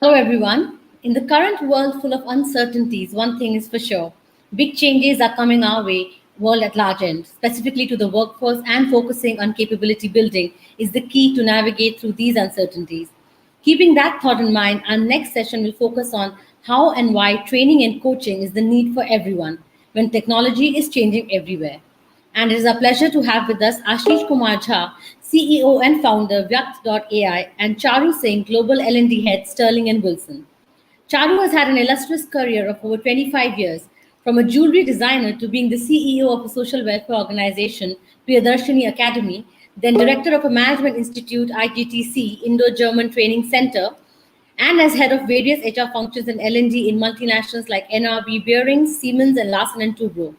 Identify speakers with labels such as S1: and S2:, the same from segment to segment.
S1: Hello, everyone. In the current world full of uncertainties, one thing is for sure: big changes are coming our way, world at large, and specifically to the workforce, and focusing on capability building is the key to navigate through these uncertainties. Keeping that thought in mind, our next session will focus on how and why training and coaching is the need for everyone when technology is changing everywhere. And it is a pleasure to have with us Ashish Kumar Jha, CEO and founder Vyakt.ai, and Charu Singh, Global L&D Head, Sterling and Wilson. Charu has had an illustrious career of over 25 years, from a jewelry designer to being the CEO of a social welfare organization, Priyadarshini Academy, then director of a management institute, IGTC, Indo-German Training Center, and as head of various HR functions in L&D in multinationals like NRB Bearings, Siemens, and Larsen and Toubro.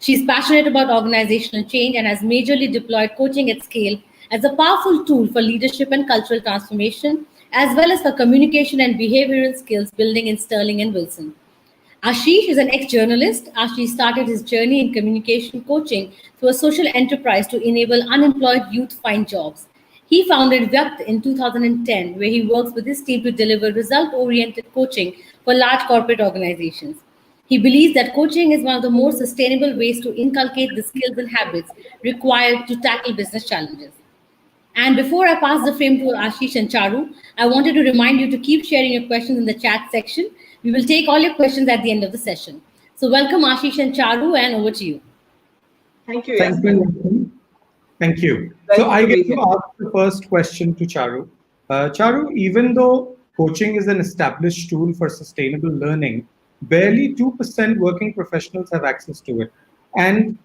S1: She is passionate about organizational change and has majorly deployed coaching at scale as a powerful tool for leadership and cultural transformation, as well as for communication and behavioral skills building in Sterling and Wilson. Ashish is an ex journalist. Ashish started his journey in communication coaching through a social enterprise to enable unemployed youth find jobs. He founded Vyakt in 2010, where he works with his team to deliver result oriented coaching for large corporate organizations. He believes that coaching is one of the more sustainable ways to inculcate the skills and habits required to tackle business challenges. And before I pass the frame to Ashish and Charu, I wanted to remind you to keep sharing your questions in the chat section. We will take all your questions at the end of the session. So, welcome Ashish and Charu, and over to you.
S2: Thank you,
S3: Thank
S2: Yasmin.
S3: you. Thank you. So
S2: Pleasure
S3: I
S2: to
S3: get
S2: be here.
S3: to ask the first question to Charu. Charu, even though coaching is an established tool for sustainable learning, barely 2% working professionals have access to it. And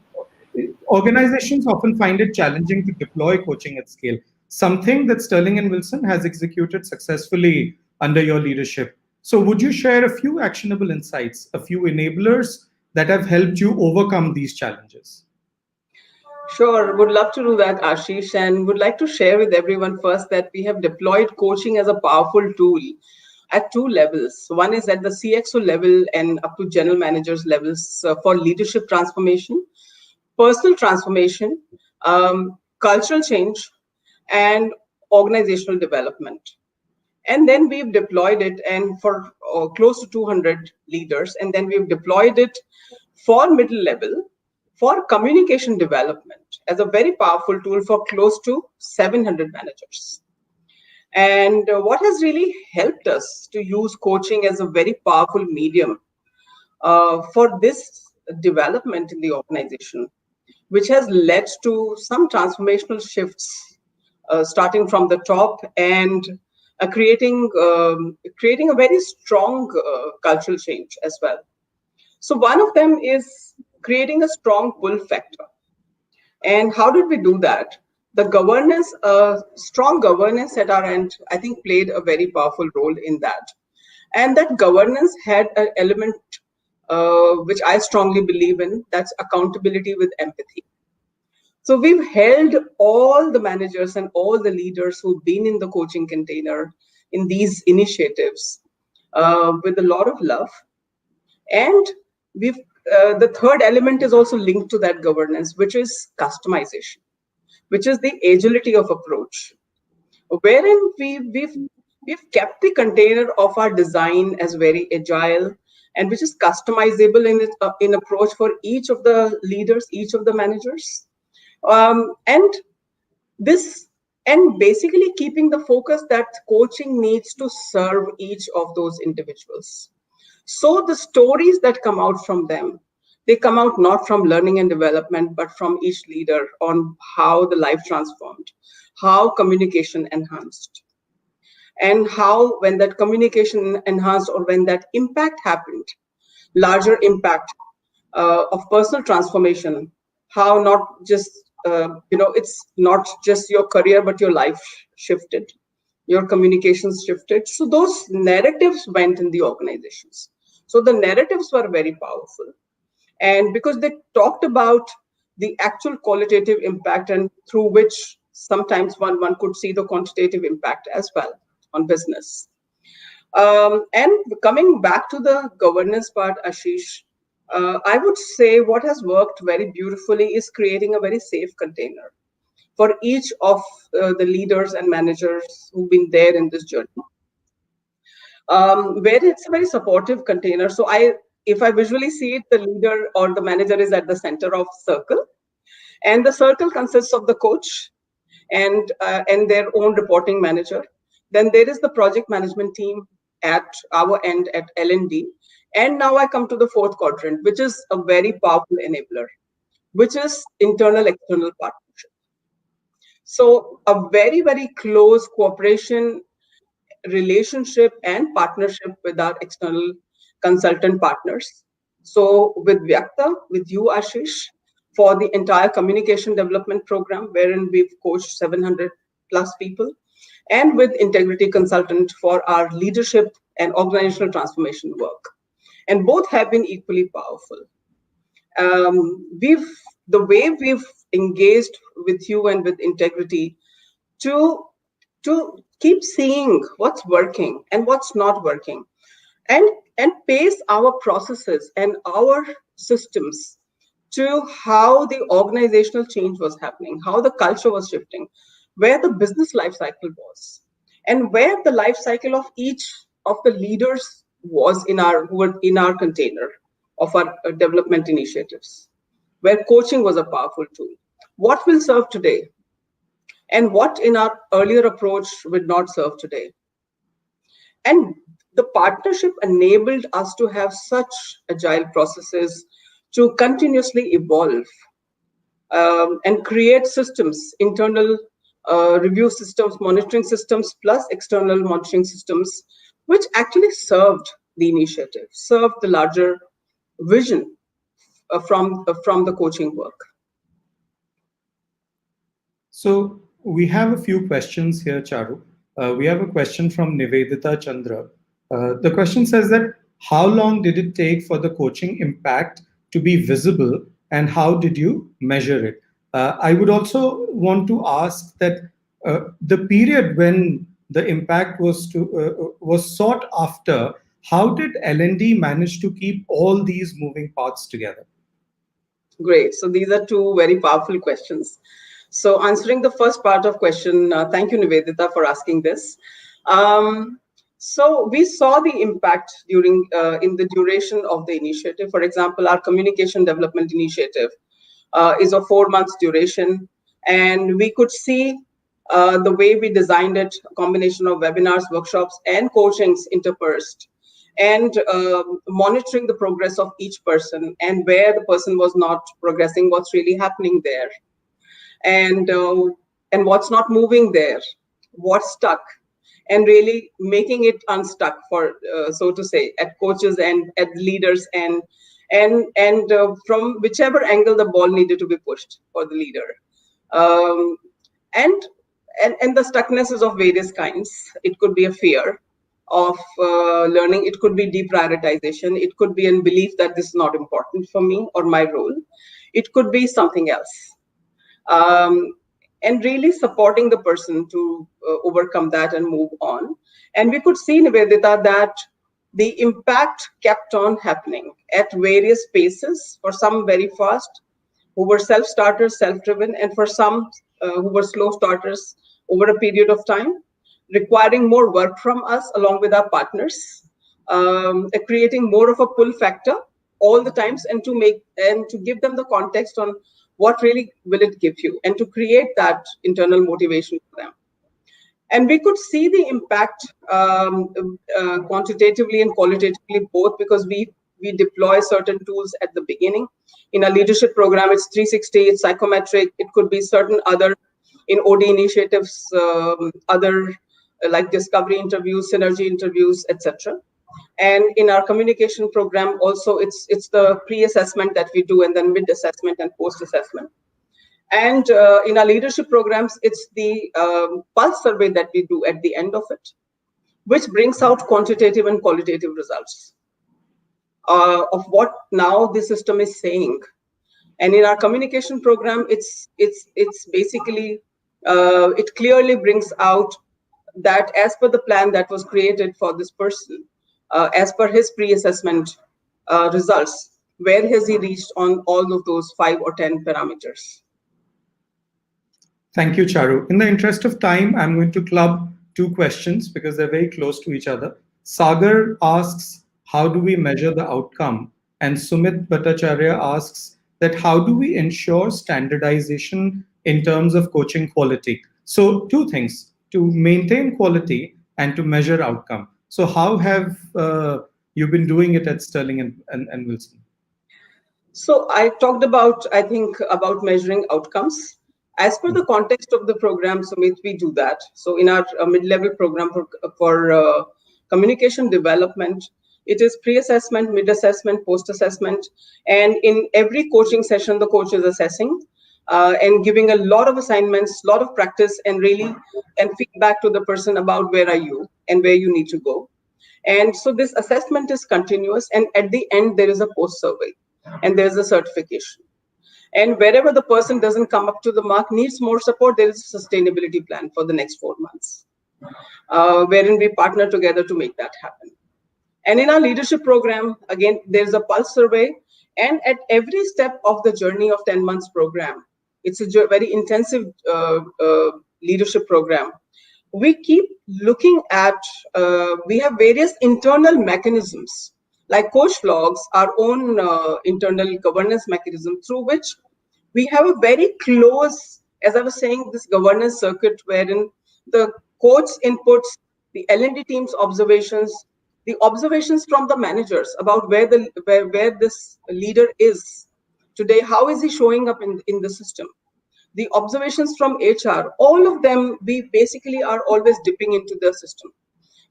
S3: organizations often find it challenging to deploy coaching at scale, something that Sterling and Wilson has executed successfully under your leadership. So would you share a few actionable insights, a few enablers that have helped you overcome these challenges?
S2: Sure, would love to do that, Ashish, and would like to share with everyone first that we have deployed coaching as a powerful tool at two levels. One is at the CXO level and up to general managers levels for leadership transformation, personal transformation, cultural change, and organizational development. And then we've deployed it and for close to 200 leaders, and then we've deployed it for middle level for communication development as a very powerful tool for close to 700 managers. And what has really helped us to use coaching as a very powerful medium for this development in the organization, which has led to some transformational shifts starting from the top and creating a very strong cultural change as well. So one of them is creating a strong pull factor. And how did we do that? The governance, strong governance at our end, I think played a very powerful role in that. And that governance had an element which I strongly believe in, that's accountability with empathy. So we've held all the managers and all the leaders who've been in the coaching container in these initiatives with a lot of love. And we've the third element is also linked to that governance, which is customization, which is the agility of approach, wherein we've kept the container of our design as very agile and which is customizable in approach for each of the leaders, each of the managers. And this and basically keeping the focus that coaching needs to serve each of those individuals. So the stories that come out from them, they come out not from learning and development, but from each leader on how the life transformed, how communication enhanced, and how when that communication enhanced or when that impact happened, larger impact of personal transformation, how not just it's not just your career but your life shifted, your communications shifted. So those narratives went in the organizations. So the narratives were very powerful, and because they talked about the actual qualitative impact and through which sometimes one could see the quantitative impact as well on business. And coming back to the governance part, Ashish, I would say what has worked very beautifully is creating a very safe container for each of the leaders and managers who've been there in this journey. where it's a very supportive container. So if I visually see it, the leader or the manager is at the center of circle, and the circle consists of the coach and their own reporting manager. Then there is the project management team at our end at L&D. And now I come to the fourth quadrant, which is a very powerful enabler, which is internal external partnership. So a very, very close cooperation, relationship and partnership with our external consultant partners. So with Vyakta, with you, Ashish, for the entire communication development program, wherein we've coached 700 plus people, and with Integrity Consultant for our leadership and organizational transformation work. And both have been equally powerful. We've the way we've engaged with you and with Integrity to keep seeing what's working and what's not working, and pace our processes and our systems to how the organizational change was happening, how the culture was shifting, where the business life cycle was, and where the life cycle of each of the leaders was who were in our container of our development initiatives, where coaching was a powerful tool. What will serve today and what in our earlier approach would not serve today. And the partnership enabled us to have such agile processes to continuously evolve and create systems, internal review systems, monitoring systems, plus external monitoring systems, which actually served the initiative, served the larger vision from the coaching work.
S3: So we have a few questions here, Charu. We have a question from Nivedita Chandra. The question says that how long did it take for the coaching impact to be visible, and how did you measure it? I would also want to ask that the period when the impact was sought after, how did L&D manage to keep all these moving parts together?
S2: Great. So these are two very powerful questions. So answering the first part of question, thank you, Nivedita, for asking this. So we saw the impact during in the duration of the initiative. For example, our communication development initiative is a 4 months duration, and we could see the way we designed it, a combination of webinars, workshops, and coachings interspersed, and monitoring the progress of each person and where the person was not progressing, what's really happening there, and what's not moving there, what's stuck, and really making it unstuck for so to say at coaches and at leaders, and from whichever angle the ball needed to be pushed for the leader, um, and and the stuckness is of various kinds. It could be a fear of learning, it could be deprioritization, it could be a belief that this is not important for me or my role, it could be something else, um, and really supporting the person to overcome that and move on. And we could see, Nivedita, that the impact kept on happening at various paces, for some very fast, who were self-starters, self-driven, and for some who were slow starters over a period of time, requiring more work from us along with our partners, creating more of a pull factor all the times, and to give them the context on what really will it give you, and to create that internal motivation for them. And we could see the impact quantitatively and qualitatively both, because we deploy certain tools at the beginning. In a leadership program, it's 360, it's psychometric, it could be certain other, in OD initiatives, other like discovery interviews, synergy interviews, etc. And in our communication program also, it's the pre-assessment that we do, and then mid-assessment and post-assessment. And in our leadership programs, it's the pulse survey that we do at the end of it, which brings out quantitative and qualitative results of what now the system is saying. And in our communication program, it's basically it clearly brings out that as per the plan that was created for this person, as per his pre-assessment results, where has he reached on all of those 5 or 10 parameters.
S3: Thank you, Charu. In the interest of time, I'm going to club two questions because they're very close to each other. Sagar asks, how do we measure the outcome? And Sumit Bhattacharya asks that how do we ensure standardization in terms of coaching quality? So two things, to maintain quality and to measure outcome. So how have you been doing it at Sterling and Wilson?
S2: So I talked about, I think, about measuring outcomes. As per the context of the program, Sumit, we do that. So in our mid-level program for communication development, it is pre-assessment, mid-assessment, post-assessment, and in every coaching session, the coach is assessing and giving a lot of assignments, lot of practice, and really and feedback to the person about where are you and where you need to go. And so this assessment is continuous, and at the end there is a post survey and there's a certification. And wherever the person doesn't come up to the mark, needs more support, there is a sustainability plan for the next 4 months, wherein we partner together to make that happen. And in our leadership program, again, there's a pulse survey. And at every step of the journey of 10 months program, it's a very intensive leadership program. We keep looking at, we have various internal mechanisms, like coach logs, our own internal governance mechanism through which we have a very close, as I was saying, this governance circuit wherein the coach inputs, the L&D team's observations, the observations from the managers about where this leader is today, how is he showing up in the system, the observations from HR, all of them, we basically are always dipping into the system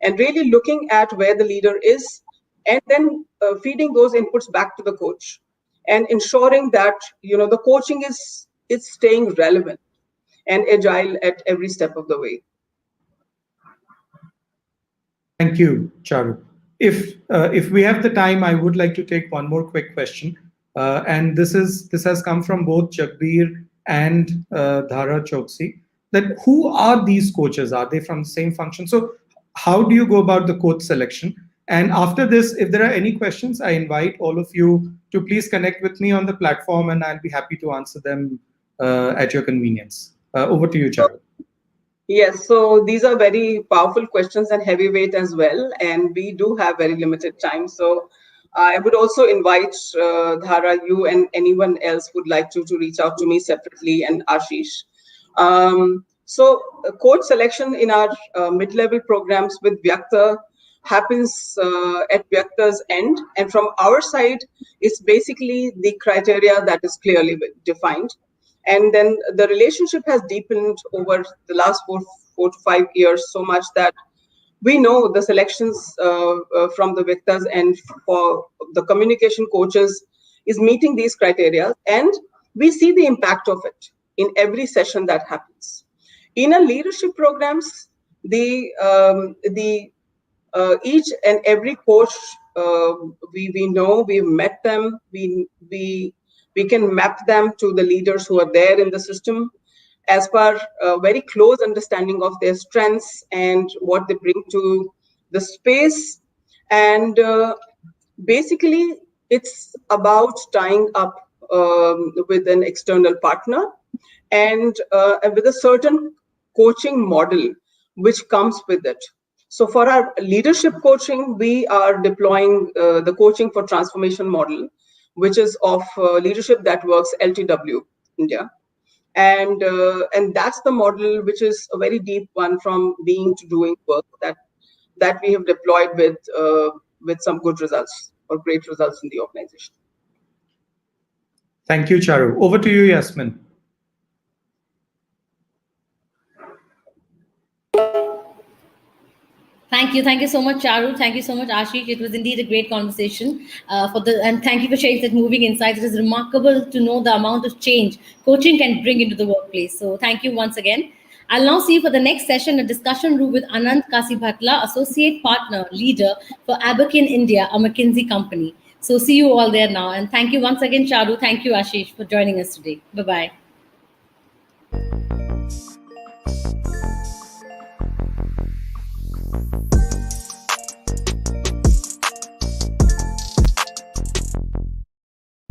S2: and really looking at where the leader is, and then feeding those inputs back to the coach and ensuring that the coaching is staying relevant and agile at every step of the way.
S3: Thank you, Charu. If we have the time, I would like to take one more quick question, and this has come from both Jagbir and Dhara Choksi. That who are these coaches? Are they from the same function? So, how do you go about the coach selection? And after this, if there are any questions, I invite all of you to please connect with me on the platform, and I'll be happy to answer them at your convenience. Over to you, Charu.
S2: Yes, so these are very powerful questions and heavyweight as well, and we do have very limited time. So I would also invite Dhara, you and anyone else would like to reach out to me separately, and Ashish. Coach selection in our mid-level programs with Vyakta happens at Vyakta's end, and from our side, it's basically the criteria that is clearly defined. And then the relationship has deepened over the last 4 to 5 years so much that we know the selections from the Vyaktas and for the communication coaches is meeting these criteria, and we see the impact of it in every session that happens. In our leadership programs, the each and every coach, we know, we've met them, we can map them to the leaders who are there in the system as per a very close understanding of their strengths and what they bring to the space. And basically, it's about tying up with an external partner and with a certain coaching model which comes with it. So for our leadership coaching, we are deploying the coaching for transformation model, which is of leadership that works LTW India. And that's the model which is a very deep one from being to doing work that we have deployed with some good results or great results in the organization.
S3: Thank you, Charu. Over to you, Yasmin.
S1: Thank you so much, Charu. Thank you so much, Ashish. It was indeed a great conversation. And thank you for sharing such moving insights. It is remarkable to know the amount of change coaching can bring into the workplace. So thank you once again. I'll now see you for the next session, a discussion room with Anand Kasibhatla, Associate Partner Leader for Abakin India, a McKinsey company. So see you all there now. And thank you once again, Charu. Thank you, Ashish, for joining us today. Bye bye.